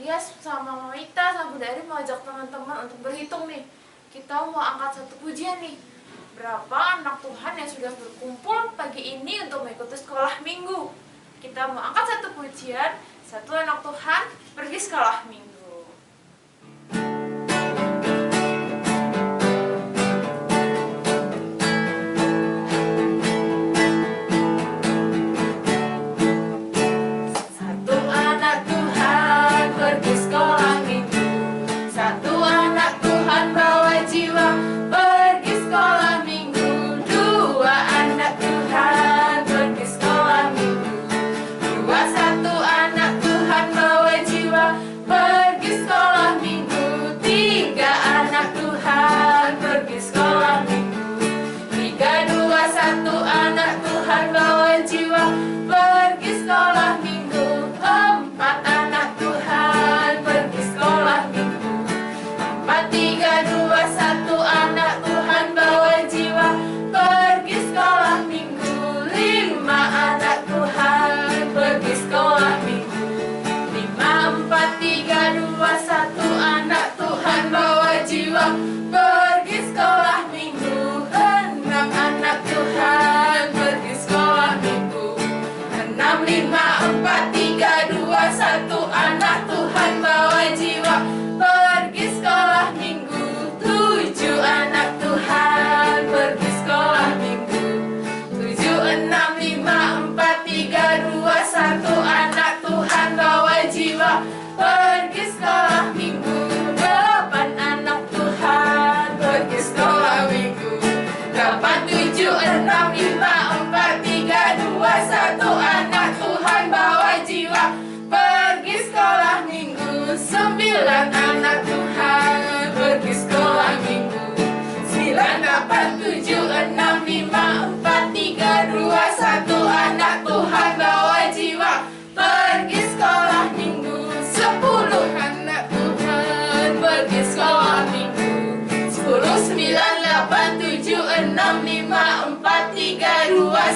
Tias sama Mama Ita sama Bunda Eri mau ajak teman-teman untuk berhitung nih. Kita mau angkat satu pujian nih. Berapa anak Tuhan yang sudah berkumpul pagi ini untuk mengikuti sekolah minggu? Kita mau angkat satu pujian, satu anak Tuhan pergi sekolah minggu.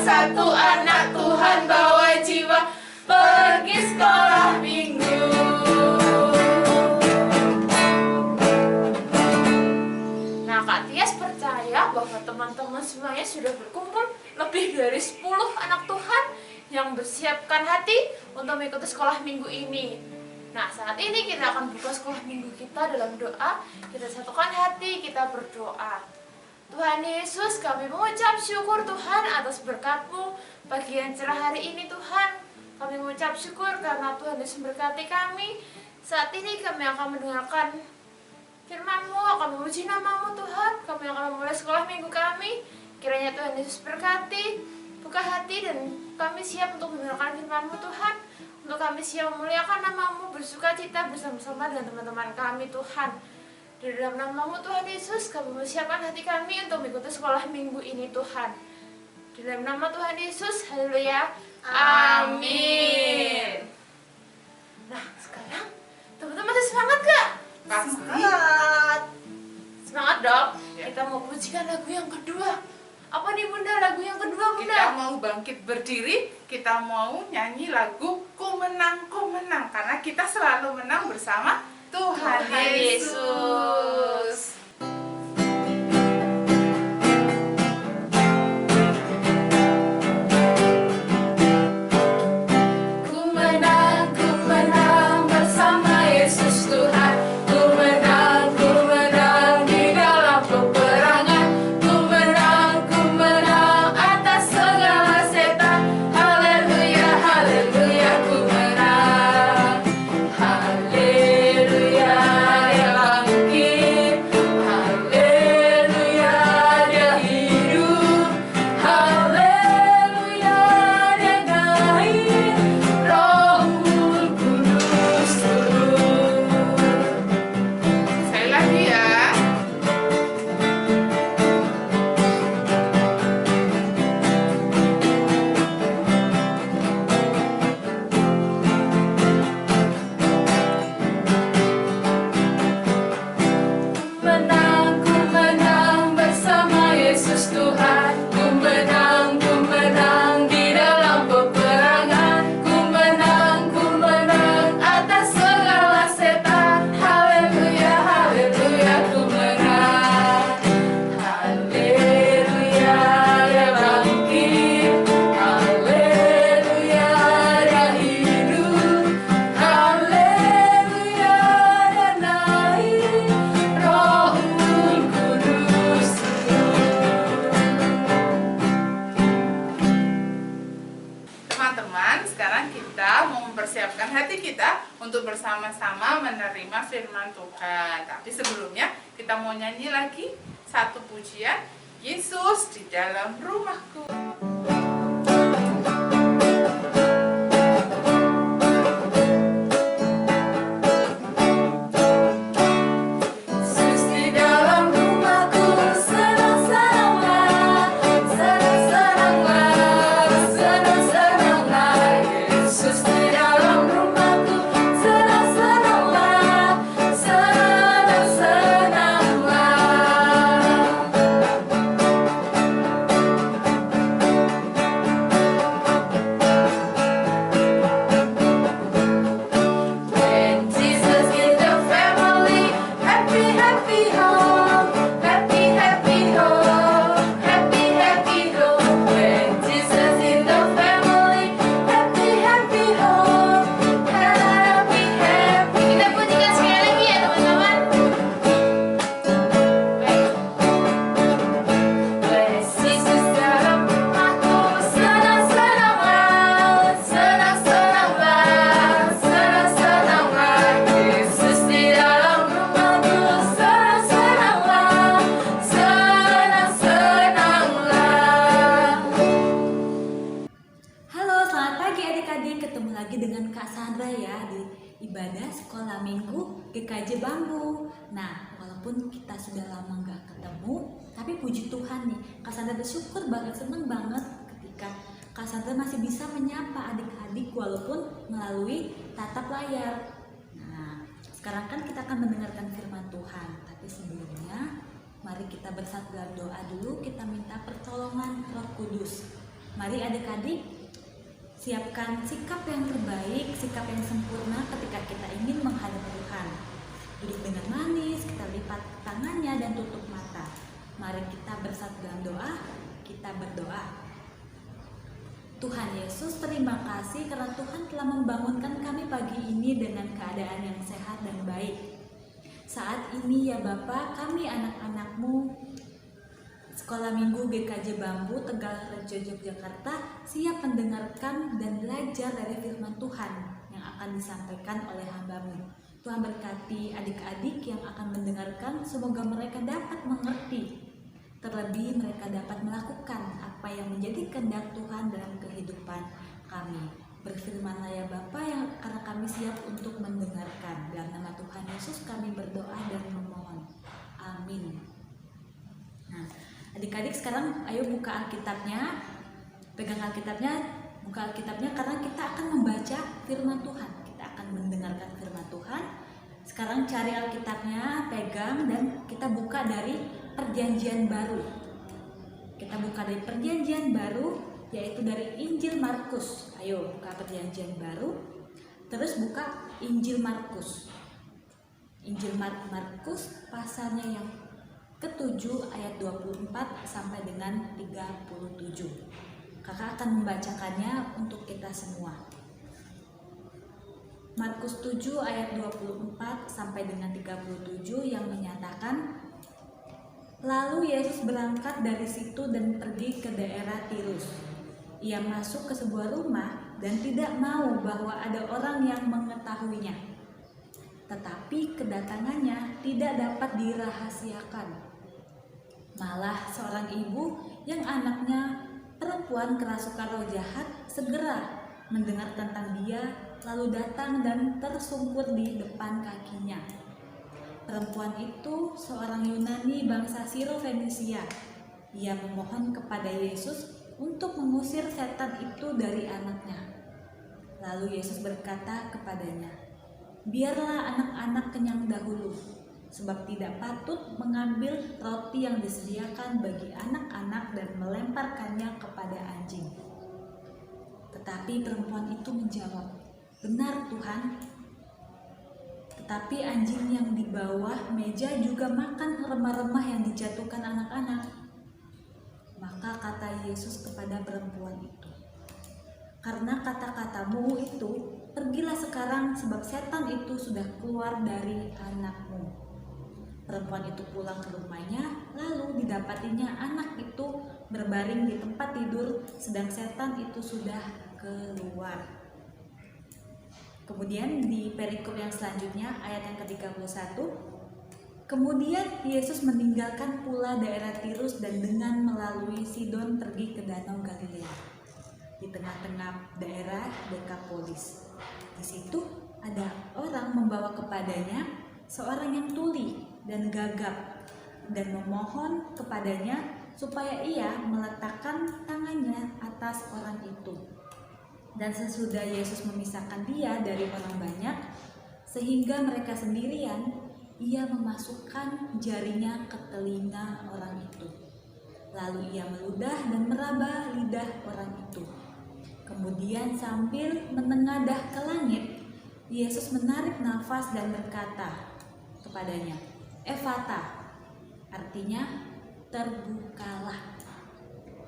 Satu anak Tuhan bawa jiwa pergi sekolah minggu. Nah, Kak Tias percaya bahwa teman-teman semuanya sudah berkumpul lebih dari 10 anak Tuhan yang bersiapkan hati untuk mengikuti sekolah minggu ini. Nah, saat ini kita akan buka sekolah minggu kita dalam doa. Kita satukan hati, kita berdoa. Tuhan Yesus, kami mengucap syukur Tuhan atas berkat-Mu pagi yang cerah hari ini Tuhan. Kami mengucap syukur karena Tuhan Yesus memberkati kami. Saat ini kami akan mendengarkan firman-Mu, akan memuji nama-Mu Tuhan. Kami akan memulai sekolah minggu kami. Kiranya Tuhan Yesus berkati, buka hati dan kami siap untuk mendengarkan firman-Mu Tuhan. Untuk kami siap memuliakan nama-Mu, bersuka cita bersama-sama dengan teman-teman kami Tuhan. Di dalam nama-Mu Tuhan Yesus, kami mempersiapkan hati kami untuk mengikuti sekolah minggu ini Tuhan. Di dalam nama Tuhan Yesus, haleluya, amin. Nah, sekarang teman-teman masih semangat gak? Semangat. Semangat dong. Kita mau pujikan lagu yang kedua. Apa nih Bunda lagu yang kedua Bunda? Kita mau bangkit berdiri, kita mau nyanyi lagu Ku Menang, Ku Menang. Karena kita selalu menang bersama Tuhan Yesus. teman-teman, sekarang kita mau mempersiapkan hati kita untuk bersama-sama menerima firman Tuhan. Tapi sebelumnya kita mau nyanyi lagi satu pujian, Yesus di dalam rumahku. Ketemu lagi dengan Kak Sandra ya di ibadah sekolah minggu GKJ Bambu. Nah, walaupun kita sudah lama nggak ketemu, tapi puji Tuhan nih, Kak Sandra bersyukur banget, seneng banget ketika Kak Sandra masih bisa menyapa adik-adik walaupun melalui tatap layar. Nah, sekarang kan kita akan mendengarkan firman Tuhan, tapi sebelumnya mari kita bersatu dalam doa dulu, kita minta pertolongan Roh Kudus. Mari adik-adik siapkan sikap yang terbaik, sikap yang sempurna ketika kita ingin menghadap Tuhan. Duduk dengan manis, kita lipat tangannya dan tutup mata. Mari kita bersatu dalam doa, kita berdoa. Tuhan Yesus, terima kasih karena Tuhan telah membangunkan kami pagi ini dengan keadaan yang sehat dan baik. Saat ini ya Bapa, kami anak-anak-Mu Sekolah Minggu GKJ Bambu Tegalrejo Yogyakarta siap mendengarkan dan belajar dari firman Tuhan yang akan disampaikan oleh hamba-Mu. Tuhan berkati adik-adik yang akan mendengarkan, semoga mereka dapat mengerti. Terlebih mereka dapat melakukan apa yang menjadi kehendak Tuhan dalam kehidupan kami. Berfirmanlah ya Bapa, yang karena kami siap untuk mendengarkan. Dalam nama Tuhan Yesus kami berdoa dan memohon. Amin. Nah, adik-adik sekarang ayo buka Alkitabnya, pegang Alkitabnya, buka Alkitabnya karena kita akan membaca firman Tuhan, kita akan mendengarkan firman Tuhan. Sekarang cari Alkitabnya, pegang dan kita buka dari Perjanjian Baru. Kita buka dari Perjanjian Baru, yaitu dari Injil Markus. Ayo buka Perjanjian Baru, terus buka Injil Markus. Injil Markus pasalnya yang ke-7 ayat 24 sampai dengan 37. Kakak akan membacakannya untuk kita semua. Markus 7 ayat 24 sampai dengan 37 yang menyatakan, lalu Yesus berangkat dari situ dan pergi ke daerah Tirus. Ia masuk ke sebuah rumah dan tidak mau bahwa ada orang yang mengetahuinya. Tetapi kedatangannya tidak dapat dirahasiakan. Malah seorang ibu yang anaknya perempuan kerasukan roh jahat segera mendengar tentang dia, lalu datang dan tersungkur di depan kakinya. Perempuan itu seorang Yunani bangsa Siro-Fenisia. Ia memohon kepada Yesus untuk mengusir setan itu dari anaknya. Lalu Yesus berkata kepadanya, biarlah anak-anak kenyang dahulu, sebab tidak patut mengambil roti yang disediakan bagi anak-anak dan melemparkannya kepada anjing. Tetapi perempuan itu menjawab, benar Tuhan, tetapi anjing yang di bawah meja juga makan remah-remah yang dijatuhkan anak-anak. Maka kata Yesus kepada perempuan itu, karena kata-katamu itu, pergilah sekarang sebab setan itu sudah keluar dari anakmu. Perempuan itu pulang ke rumahnya, lalu didapatinya anak itu berbaring di tempat tidur, sedang setan itu sudah keluar. Kemudian di perikop yang selanjutnya ayat yang ke-31, kemudian Yesus meninggalkan pula daerah Tirus dan dengan melalui Sidon pergi ke Danau Galilea di tengah-tengah daerah Dekapolis. Di situ ada orang membawa kepadanya seorang yang tuli dan gagap dan memohon kepadanya supaya ia meletakkan tangannya atas orang itu. Dan sesudah Yesus memisahkan dia dari orang banyak, sehingga mereka sendirian, ia memasukkan jarinya ke telinga orang itu. Lalu ia meludah dan meraba lidah orang itu. Kemudian sambil menengadah ke langit, Yesus menarik nafas dan berkata kepadanya, "Efata," artinya terbukalah.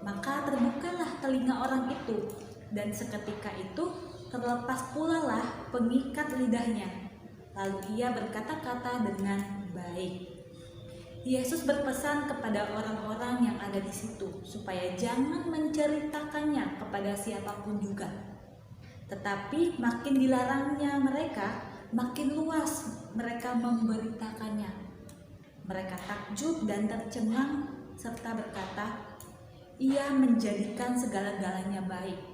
Maka terbukalah telinga orang itu, dan seketika itu terlepas pula lah pengikat lidahnya. Lalu ia berkata-kata dengan baik. Yesus berpesan kepada orang-orang yang ada di situ supaya jangan menceritakannya kepada siapapun juga. Tetapi makin dilarangnya mereka, makin luas mereka memberitakannya. Mereka takjub dan tercengang serta berkata, "Ia menjadikan segala-galanya baik.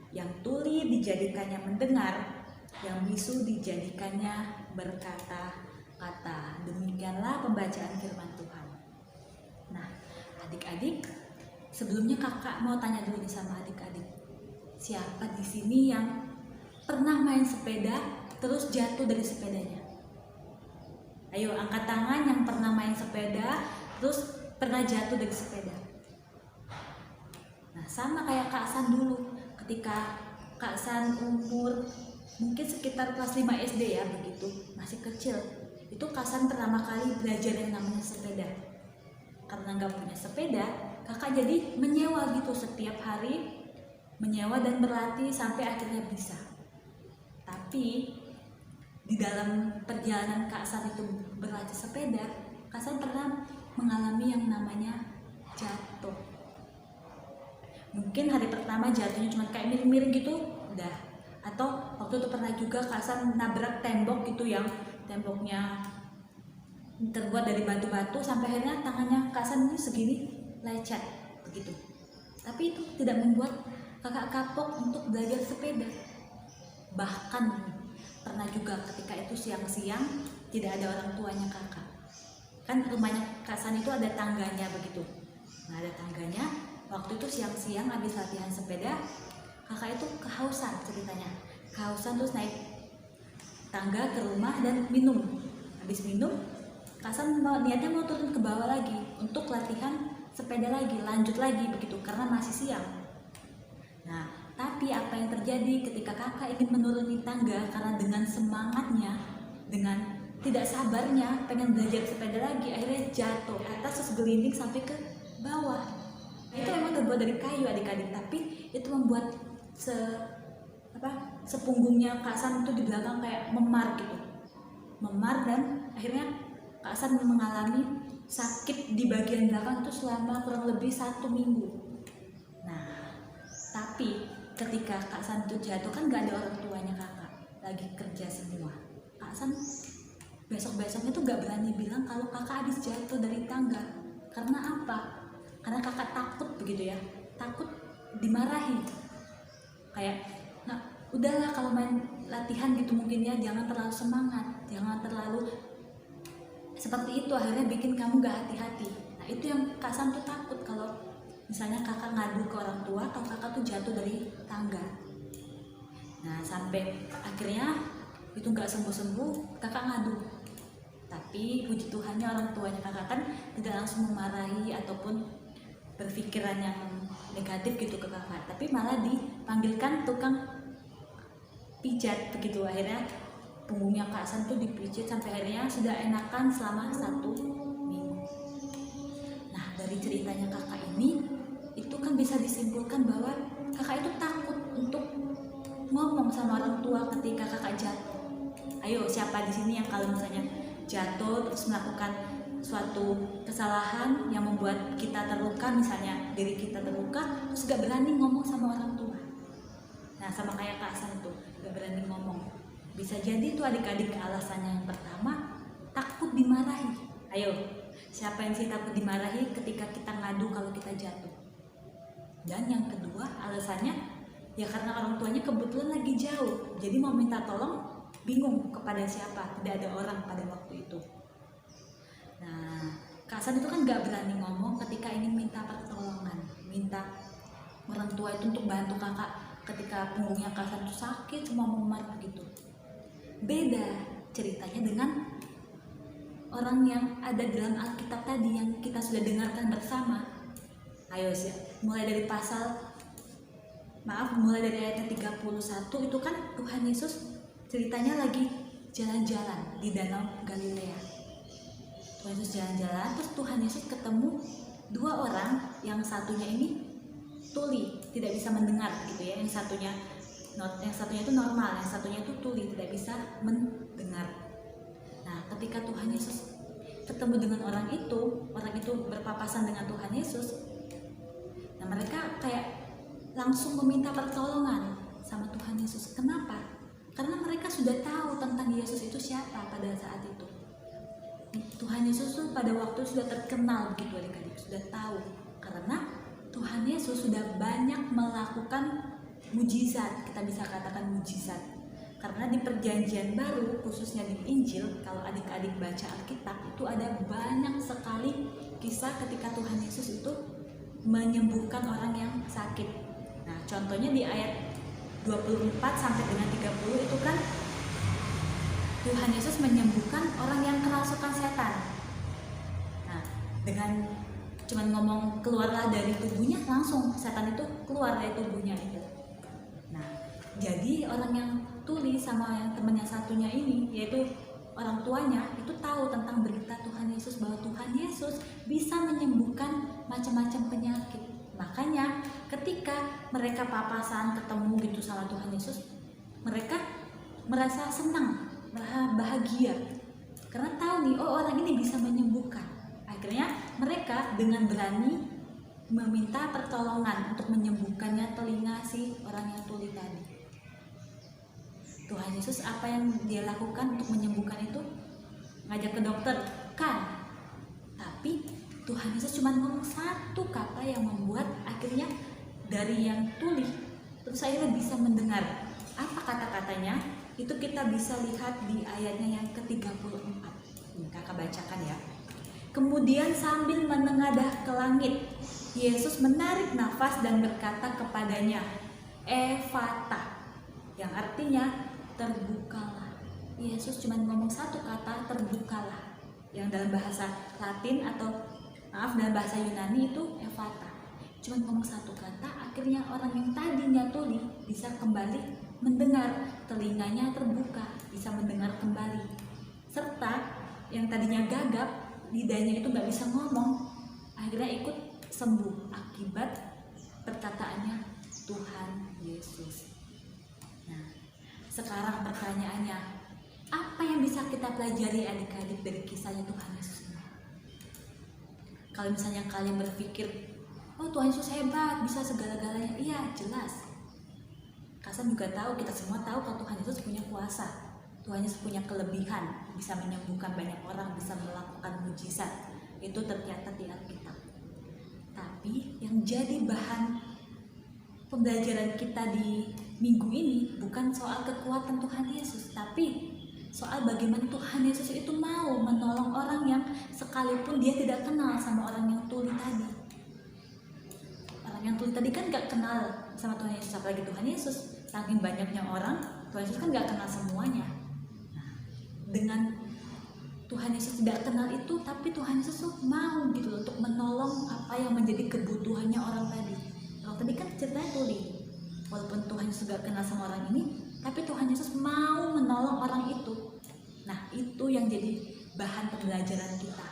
Yang tuli dijadikannya mendengar, yang bisu dijadikannya berkata-kata." Demikianlah pembacaan firman Tuhan. Nah, adik-adik, sebelumnya kakak mau tanya dulu nih sama adik-adik. Siapa di sini yang pernah main sepeda terus jatuh dari sepedanya? Ayo angkat tangan yang pernah main sepeda terus pernah jatuh dari sepeda. Nah, sama kayak Kak San dulu. Ketika Kak San umur mungkin sekitar kelas 5 SD ya, begitu, masih kecil, itu Kak San pertama kali belajar yang namanya sepeda. Karena nggak punya sepeda, kakak jadi menyewa gitu setiap hari, menyewa dan berlatih sampai akhirnya bisa. Tapi di dalam perjalanan Kak San itu berlatih sepeda, Kak San pernah mengalami yang namanya jatuh. Mungkin hari pertama jatuhnya cuma kayak miring-miring gitu, udah. Atau waktu itu pernah juga Kak San nabrak tembok gitu yang temboknya terbuat dari batu-batu sampai akhirnya tangannya Kak San ini segini lecet begitu. Tapi itu tidak membuat kakak kapok untuk belajar sepeda. Bahkan pernah juga ketika itu siang-siang tidak ada orang tuanya kakak. Kan rumahnya Kak San itu ada tangganya begitu. Nah, ada tangganya. Waktu itu siang-siang habis latihan sepeda, kakak itu kehausan ceritanya. Kehausan terus naik tangga ke rumah dan minum. Habis minum, Kak San niatnya mau turun ke bawah lagi untuk latihan sepeda lagi, lanjut lagi begitu karena masih siang. Nah, tapi apa yang terjadi ketika kakak ingin menuruni tangga karena dengan semangatnya, dengan tidak sabarnya pengen belajar sepeda lagi, akhirnya jatuh ke atas terus gelinding sampai ke bawah. Itu memang terbuat dari kayu adik-adik, tapi itu membuat sepunggungnya Kak San itu di belakang kayak memar gitu, memar, dan akhirnya Kak San mengalami sakit di bagian belakang itu selama kurang lebih 1 minggu. Nah, tapi ketika Kak San itu jatuh kan gak ada orang tuanya kakak, lagi kerja semua. Kak San besok-besoknya tuh gak berani bilang kalau kakak habis jatuh dari tangga. Karena apa? Karena kakak takut begitu ya, takut dimarahi. Kayak, nah udahlah kalau main latihan gitu mungkin ya, jangan terlalu semangat, jangan terlalu seperti itu, akhirnya bikin kamu gak hati-hati. Nah itu yang Kak San tuh takut kalau misalnya kakak ngadu ke orang tua kalau kakak tuh jatuh dari tangga. Nah sampai akhirnya itu gak sembuh-sembuh, kakak ngadu. Tapi puji Tuhannya orang tuanya kakak kan tidak langsung memarahi ataupun berpikiran yang negatif gitu ke kakak, tapi malah dipanggilkan tukang pijat begitu. Akhirnya punggungnya Kak San tuh dipijit sampai akhirnya sudah enakan selama 1 minggu. Nah dari ceritanya kakak ini itu kan bisa disimpulkan bahwa kakak itu takut untuk ngomong sama orang tua ketika kakak jatuh. Ayo siapa di sini yang kalau misalnya jatuh terus melakukan suatu kesalahan yang membuat kita terluka, misalnya diri kita terluka terus gak berani ngomong sama orang tua. Nah Nah, sama kayak Kak Hasan itu, gak berani ngomong. Bisa jadi tuh adik-adik alasannya yang pertama, takut dimarahi. Ayo, siapa yang sih takut dimarahi ketika kita ngadu kalau kita jatuh? Dan yang kedua alasannya, ya karena orang tuanya kebetulan lagi jauh, jadi mau minta tolong bingung kepada siapa, tidak ada orang pada waktu itu. Nah, Kak Hasan itu kan gak berani ngomong ketika ingin minta pertolongan, minta orang tua itu untuk bantu kakak ketika punggungnya Kak Hasan itu sakit, semua memar begitu. Beda ceritanya dengan orang yang ada dalam Alkitab tadi yang kita sudah dengarkan bersama. Ayo sih, mulai dari ayat 31 itu kan Tuhan Yesus ceritanya lagi jalan-jalan di Danau Galilea. Tuhan Yesus jalan-jalan, terus Tuhan Yesus ketemu dua orang, yang satunya ini tuli, tidak bisa mendengar gitu ya, yang satunya itu normal, yang satunya itu tuli, tidak bisa mendengar. Nah, ketika Tuhan Yesus ketemu dengan orang itu berpapasan dengan Tuhan Yesus, nah mereka kayak langsung meminta pertolongan sama Tuhan Yesus. Kenapa? Karena mereka sudah tahu tentang Yesus itu siapa pada saat itu. Tuhan Yesus tuh pada waktu sudah terkenal begitu adik-adik, sudah tahu. Karena Tuhan Yesus sudah banyak melakukan mujizat, kita bisa katakan mujizat. Karena di Perjanjian Baru, khususnya di Injil, kalau adik-adik baca Alkitab, itu ada banyak sekali kisah ketika Tuhan Yesus itu menyembuhkan orang yang sakit. Nah, contohnya di ayat 24 sampai dengan 30 itu kan Tuhan Yesus menyembuhkan orang yang kerasukan setan. Nah, dengan cuman ngomong keluarlah dari tubuhnya, langsung setan itu keluar dari tubuhnya itu. Nah, jadi orang yang tuli sama yang temannya satunya ini, yaitu orang tuanya, itu tahu tentang berita Tuhan Yesus, bahwa Tuhan Yesus bisa menyembuhkan macam-macam penyakit. Makanya ketika mereka papasan ketemu gitu sama Tuhan Yesus, mereka merasa senang, bahagia, karena tahu nih, oh orang ini bisa menyembuhkan. Akhirnya mereka dengan berani meminta pertolongan untuk menyembuhkannya telinga si orang yang tuli tadi. Tuhan Yesus apa yang dia lakukan untuk menyembuhkan itu? Ngajak ke dokter kan? Tapi Tuhan Yesus cuma ngomong satu kata yang membuat akhirnya dari yang tuli terus akhirnya bisa mendengar. Apa kata-katanya? Itu kita bisa lihat di ayatnya yang ke-34. Kakak bacakan ya. Kemudian sambil menengadah ke langit, Yesus menarik nafas dan berkata kepadanya, Efata, yang artinya terbukalah. Yesus cuma ngomong satu kata, terbukalah, yang dalam bahasa Latin dalam bahasa Yunani itu Efata. Cuma ngomong satu kata, akhirnya orang yang tadinya tuli bisa kembali mendengar, telinganya terbuka, bisa mendengar kembali. Serta yang tadinya gagap, lidahnya itu nggak bisa ngomong, akhirnya ikut sembuh akibat perkataannya Tuhan Yesus. Nah, sekarang pertanyaannya, apa yang bisa kita pelajari adik-adik dari kisahnya Tuhan Yesus ini? Kalau misalnya kalian berpikir, oh Tuhan Yesus hebat, bisa segala-galanya, iya jelas. Hasan juga tahu, kita semua tahu kalau Tuhan Yesus punya kuasa, Tuhan Yesus punya kelebihan, bisa menyembuhkan banyak orang, bisa melakukan mujizat. Itu tercatat di Alkitab. Tapi yang jadi bahan pembelajaran kita di minggu ini bukan soal kekuatan Tuhan Yesus, tapi soal bagaimana Tuhan Yesus itu mau menolong orang yang sekalipun dia tidak kenal sama orang yang tuli tadi. Orang yang tuli tadi kan gak kenal sama Tuhan Yesus, apalagi Tuhan Yesus. Saking banyaknya orang, Tuhan Yesus kan gak kenal semuanya. Nah, dengan Tuhan Yesus tidak kenal itu, tapi Tuhan Yesus tuh mau gitu untuk menolong apa yang menjadi kebutuhannya orang tadi. Orang tadi kan ceritanya tuli, walaupun Tuhan Yesus gak kenal sama orang ini, tapi Tuhan Yesus mau menolong orang itu. Nah, itu yang jadi bahan pembelajaran kita,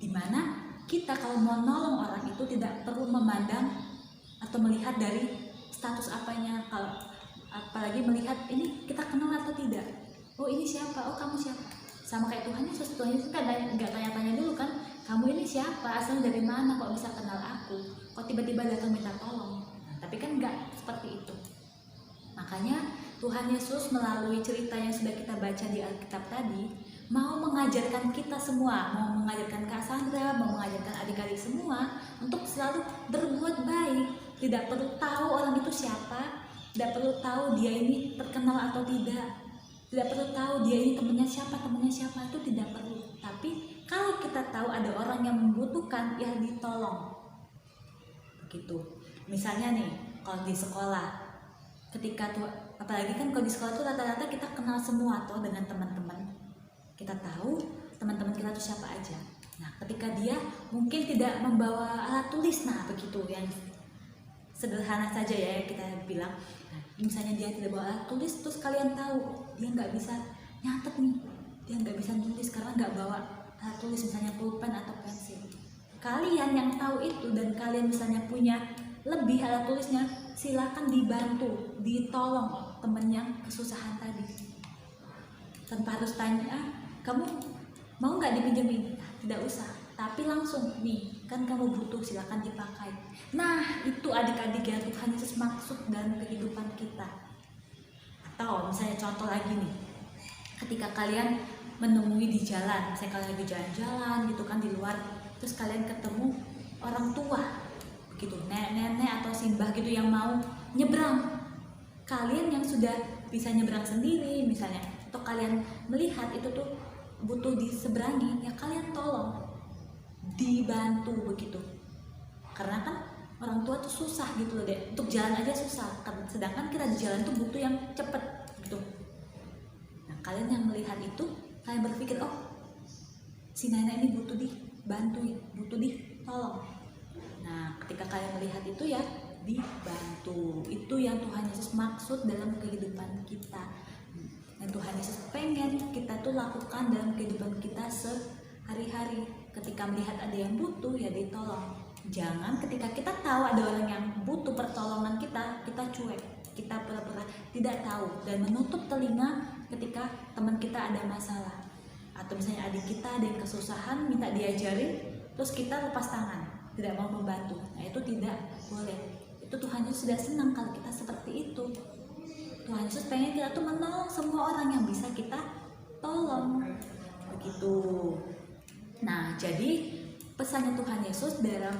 dimana kita kalau mau nolong orang itu tidak perlu memandang atau melihat dari status apanya, kalau apalagi melihat ini kita kenal atau tidak. Oh ini siapa? Oh kamu siapa? Sama kayak Tuhan Yesus kan nggak tanya-tanya dulu kan, kamu ini siapa? Asalnya dari mana? Kok bisa kenal aku? Kok tiba-tiba datang minta tolong? tapi kan enggak seperti itu. Makanya Tuhan Yesus melalui cerita yang sudah kita baca di Alkitab tadi mau mengajarkan kita semua, mau mengajarkan Kak Sandra, mau mengajarkan adik-adik semua untuk selalu berbuat baik. Tidak perlu tahu orang itu siapa, tidak perlu tahu dia ini terkenal atau tidak, tidak perlu tahu dia ini temannya siapa itu tidak perlu. Tapi kalau kita tahu ada orang yang membutuhkan, ya ditolong. Begitu. Misalnya nih, kalau di sekolah, ketika tuh, apalagi kan kalau di sekolah tuh rata-rata kita kenal semua tuh dengan teman-teman. Kita tahu teman-teman kita tuh siapa aja. Nah, ketika dia mungkin tidak membawa alat tulis, nah begitu yang sederhana saja ya kita bilang. Nah, misalnya dia tidak bawa alat tulis, terus kalian tahu dia nggak bisa nyatet nih, dia nggak bisa nulis karena nggak bawa alat tulis, misalnya pulpen atau pensil. Kalian yang tahu itu dan kalian misalnya punya lebih alat tulisnya, silakan dibantu, ditolong temen yang kesusahan tadi. Tanpa harus tanya, kamu mau nggak dipinjemin? Nah, tidak usah, tapi langsung nih, kan kamu butuh, silakan dipakai. Nah, itu adik-adik yang Tuhan Yesus maksud dalam kehidupan kita. Atau misalnya contoh lagi nih, ketika kalian menemui di jalan, misalnya kalian lagi jalan-jalan gitu kan di luar, terus kalian ketemu orang tua gitu, nenek-nenek atau simbah gitu yang mau nyebrang. Kalian yang sudah bisa nyebrang sendiri misalnya, atau kalian melihat itu tuh butuh diseberangi, ya kalian tolong, dibantu begitu. Karena kan orang tua tuh susah gitu loh deh, untuk jalan aja susah, sedangkan kita di jalan tuh butuh yang cepet gitu. Nah, kalian yang melihat itu, kalian berpikir, oh si nenek ini butuh dibantu, butuh ditolong. Nah, ketika kalian melihat itu ya dibantu. Itu yang Tuhan Yesus maksud dalam kehidupan kita. Dan Tuhan Yesus pengen kita tuh lakukan dalam kehidupan kita sehari-hari. Ketika melihat ada yang butuh ya ditolong. Jangan ketika kita tahu ada orang yang butuh pertolongan kita cuek, kita pura-pura tidak tahu dan menutup telinga ketika teman kita ada masalah. Atau misalnya adik kita ada yang kesusahan minta diajarin, terus kita lepas tangan, tidak mau membantu. Nah, itu tidak boleh. Itu Tuhan Yesus sudah senang kalau kita seperti itu. Tuhan Yesus pengen kita tuh menolong semua orang yang bisa kita tolong. Begitu. Nah, jadi pesannya Tuhan Yesus dalam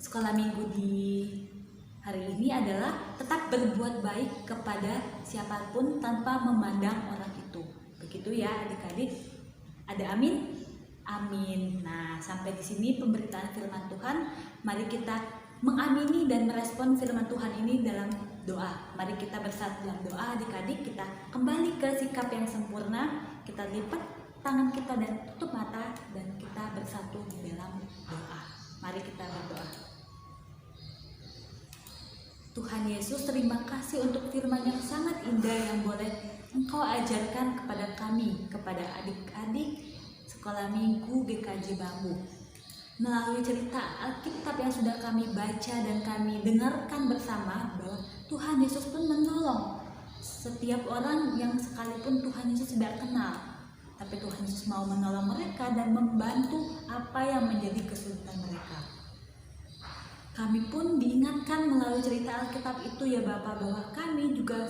sekolah minggu di hari ini adalah tetap berbuat baik kepada siapapun tanpa memandang orang itu. Begitu ya adik-adik. Ada amin? Amin. Nah, sampai di sini pemberitaan firman Tuhan. Mari kita mengamini dan merespon firman Tuhan ini dalam doa. Mari kita bersatu dalam doa adik-adik. Kita kembali ke sikap yang sempurna. Kita lipat tangan kita dan tutup mata dan kita bersatu dalam doa. Mari kita berdoa. Tuhan Yesus, terima kasih untuk firman yang sangat indah yang boleh Engkau ajarkan kepada kami, kepada adik-adik sekolah minggu GKJ Bambu. Melalui cerita Alkitab yang sudah kami baca dan kami dengarkan bersama, bahwa Tuhan Yesus pun menolong setiap orang yang sekalipun Tuhan Yesus tidak kenal. Tapi Tuhan Yesus mau menolong mereka dan membantu apa yang menjadi kesulitan mereka. Kami pun diingatkan melalui cerita Alkitab itu ya Bapak, bahwa kami juga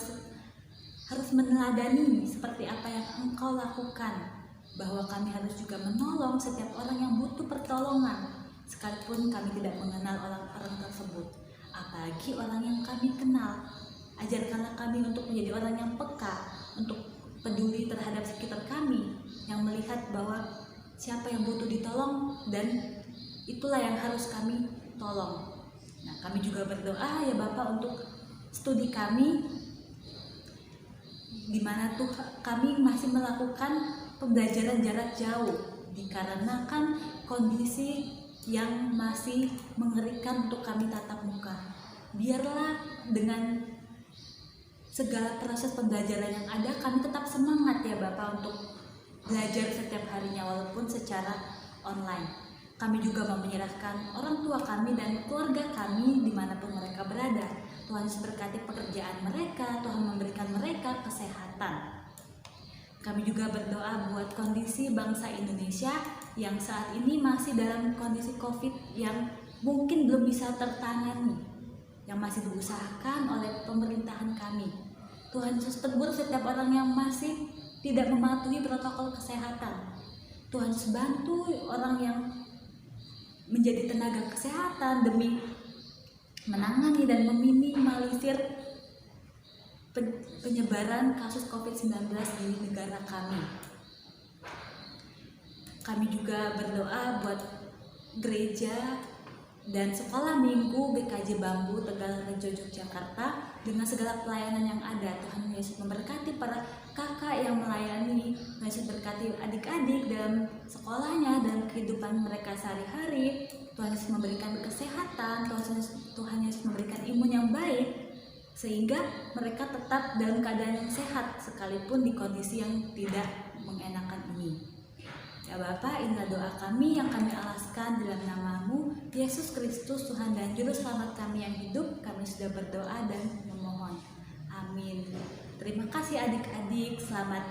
harus meneladani seperti apa yang Engkau lakukan. Bahwa kami harus juga menolong setiap orang yang butuh pertolongan, sekalipun kami tidak mengenal orang-orang tersebut. Apalagi orang yang kami kenal. Ajarkanlah kami untuk menjadi orang yang peka, untuk peduli terhadap sekitar kami, yang melihat bahwa siapa yang butuh ditolong dan itulah yang harus kami tolong. Nah, kami juga berdoa ya Bapak untuk studi kami, di mana tuh kami masih melakukan pembelajaran jarak jauh dikarenakan kondisi yang masih mengerikan untuk kami tatap muka. Biarlah dengan segala proses pembelajaran yang ada, kami tetap semangat ya Bapak untuk belajar setiap harinya walaupun secara online. Kami juga mau menyerahkan orang tua kami dan keluarga kami dimanapun mereka berada. Tuhan Yesus berkati pekerjaan mereka, Tuhan memberikan mereka kesehatan. Kami juga berdoa buat kondisi bangsa Indonesia yang saat ini masih dalam kondisi COVID yang mungkin belum bisa tertangani, yang masih diusahakan oleh pemerintahan kami. Tuhan Yesus tegur setiap orang yang masih tidak mematuhi protokol kesehatan. Tuhan Yesus bantu orang yang menjadi tenaga kesehatan demi menangani dan meminimalisir penyebaran kasus COVID-19 di negara kami. Kami juga berdoa buat gereja dan sekolah minggu GKJ Bambu Tegal Rejo Yogyakarta dengan segala pelayanan yang ada. Tuhan Yesus memberkati para kakak yang melayani, Tuhan Yesus berkati adik-adik dalam sekolahnya dan kehidupan mereka sehari-hari. Tuhan Yesus memberikan kesehatan, Tuhan Yesus memberikan imun yang baik sehingga mereka tetap dalam keadaan yang sehat sekalipun di kondisi yang tidak mengenakan ini. Ya Bapa, inilah doa kami yang kami alaskan dalam nama-Mu, Yesus Kristus, Tuhan dan Juru Selamat kami yang hidup. Kami sudah berdoa dan memohon. Amin. Terima kasih adik-adik. Selamat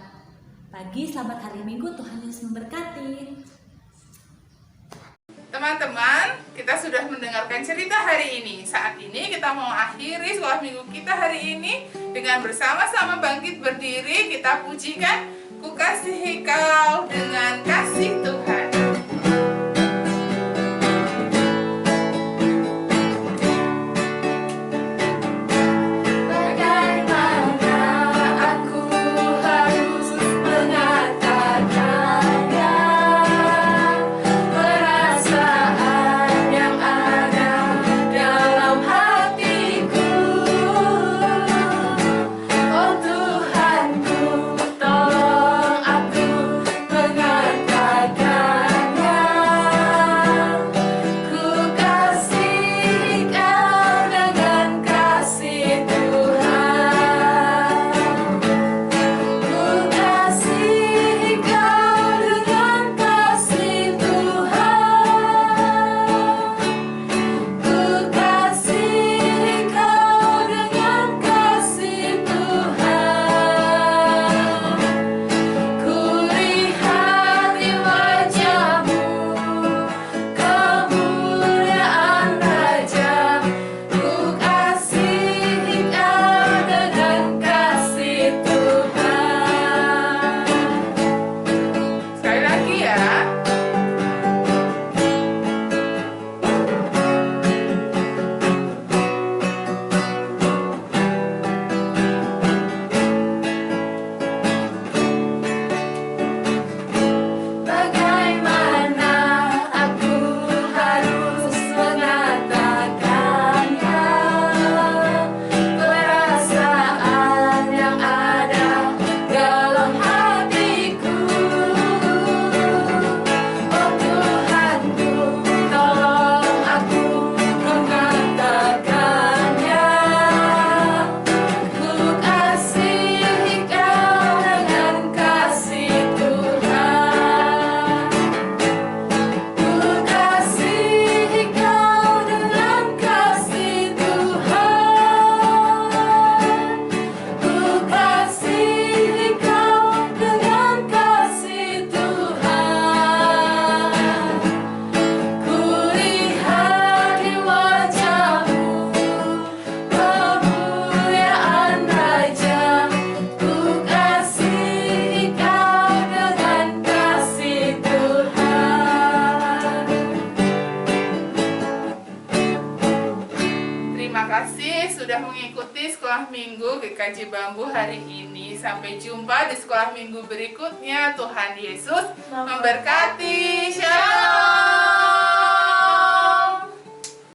pagi, selamat hari Minggu. Tuhan Yesus memberkati. Teman-teman, kita sudah mendengarkan cerita hari ini. Saat ini kita mau akhiri sekolah minggu kita hari ini dengan bersama-sama bangkit berdiri. Kita pujikan Ku kasihi kau dengan kasih Tuhan. sudah mengikuti sekolah minggu GKJ Bambu hari ini. Sampai jumpa di sekolah minggu berikutnya. Tuhan Yesus memberkati. Shalom.